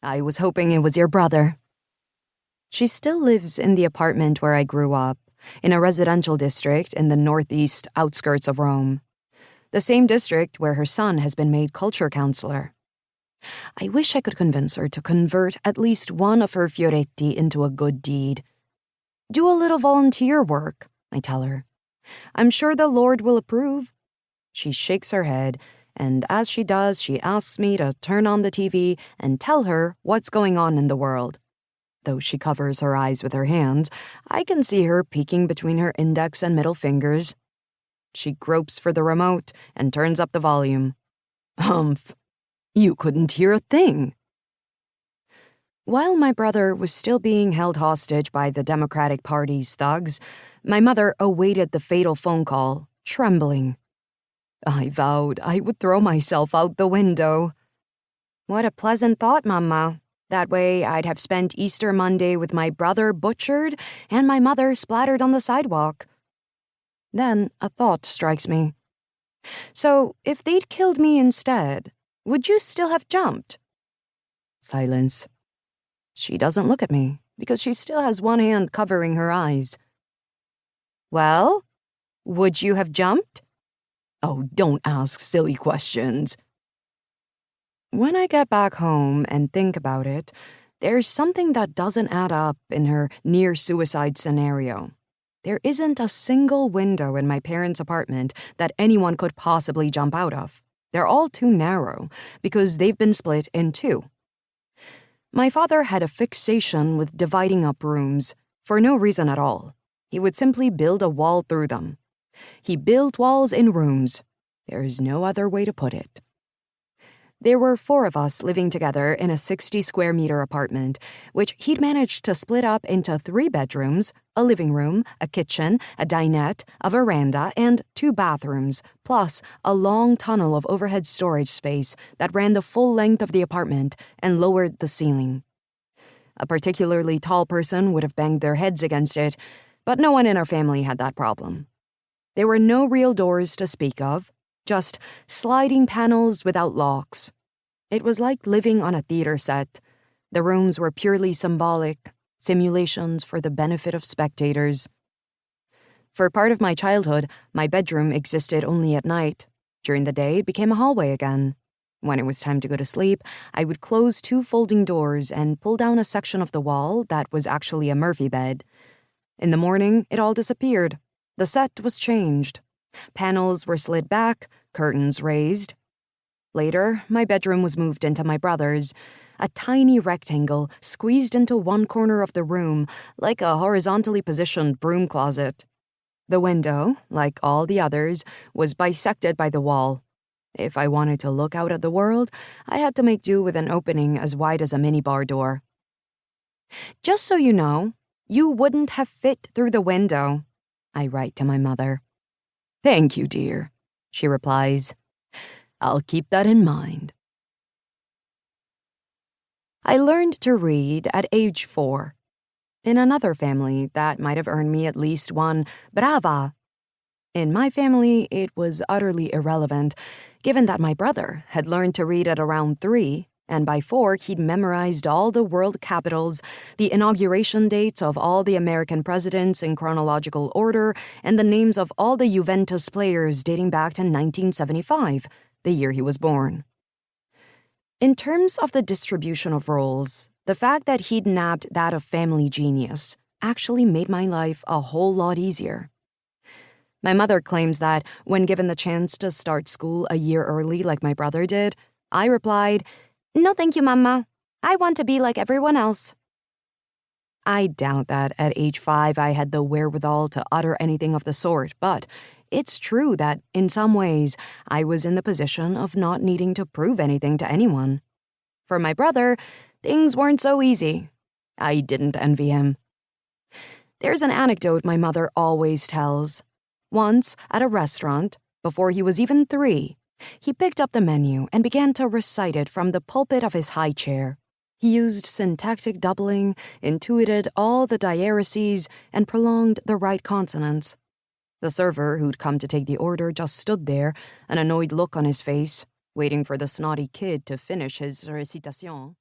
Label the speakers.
Speaker 1: I was hoping it was your brother." She still lives in the apartment where I grew up, in a residential district in the northeast outskirts of Rome. The same district where her son has been made culture counselor. I wish I could convince her to convert at least one of her fioretti into a good deed. "Do a little volunteer work," I tell her. "I'm sure the Lord will approve." She shakes her head, and as she does, she asks me to turn on the TV and tell her what's going on in the world. Though she covers her eyes with her hands, I can see her peeking between her index and middle fingers. She gropes for the remote and turns up the volume. Humph. You couldn't hear a thing. While my brother was still being held hostage by the Democratic Party's thugs, my mother awaited the fatal phone call, trembling. I vowed I would throw myself out the window. What a pleasant thought, Mama. That way I'd have spent Easter Monday with my brother butchered and my mother splattered on the sidewalk. Then a thought strikes me. So, if they'd killed me instead, would you still have jumped? Silence. She doesn't look at me because she still has one hand covering her eyes. Well, would you have jumped? Oh, don't ask silly questions. When I get back home and think about it, there's something that doesn't add up in her near-suicide scenario. There isn't a single window in my parents' apartment that anyone could possibly jump out of. They're all too narrow because they've been split in two. My father had a fixation with dividing up rooms for no reason at all. He would simply build a wall through them. He built walls in rooms. There's no other way to put it. There were 4 of us living together in a 60-square-meter apartment, which he'd managed to split up into 3 bedrooms, a living room, a kitchen, a dinette, a veranda, and 2 bathrooms, plus a long tunnel of overhead storage space that ran the full length of the apartment and lowered the ceiling. A particularly tall person would have banged their heads against it, but no one in our family had that problem. There were no real doors to speak of, just sliding panels without locks. It was like living on a theater set. The rooms were purely symbolic, simulations for the benefit of spectators. For part of my childhood, my bedroom existed only at night. During the day, it became a hallway again. When it was time to go to sleep, I would close 2 folding doors and pull down a section of the wall that was actually a Murphy bed. In the morning, it all disappeared. The set was changed. Panels were slid back, curtains raised. Later, my bedroom was moved into my brother's, a tiny rectangle squeezed into one corner of the room like a horizontally positioned broom closet. The window, like all the others, was bisected by the wall. If I wanted to look out at the world, I had to make do with an opening as wide as a minibar door. Just so you know, you wouldn't have fit through the window, I write to my mother. Thank you, dear, she replies. I'll keep that in mind. I learned to read at age 4. In another family, that might have earned me at least one brava. In my family, it was utterly irrelevant, given that my brother had learned to read at around 3, and by 4 he'd memorized all the world capitals, the inauguration dates of all the American presidents in chronological order, and the names of all the Juventus players dating back to 1975, the year he was born. In terms of the distribution of roles, the fact that he'd nabbed that of family genius actually made my life a whole lot easier. My mother claims that when given the chance to start school a year early like my brother did, I replied, "No thank you, Mama. I want to be like everyone else." I doubt that at age 5 I had the wherewithal to utter anything of the sort, but it's true that, in some ways, I was in the position of not needing to prove anything to anyone. For my brother, things weren't so easy. I didn't envy him. There's an anecdote my mother always tells. Once, at a restaurant, before he was even 3, he picked up the menu and began to recite it from the pulpit of his high chair. He used syntactic doubling, intuited all the diareses, and prolonged the right consonants. The server, who'd come to take the order, just stood there, an annoyed look on his face, waiting for the snotty kid to finish his recitation.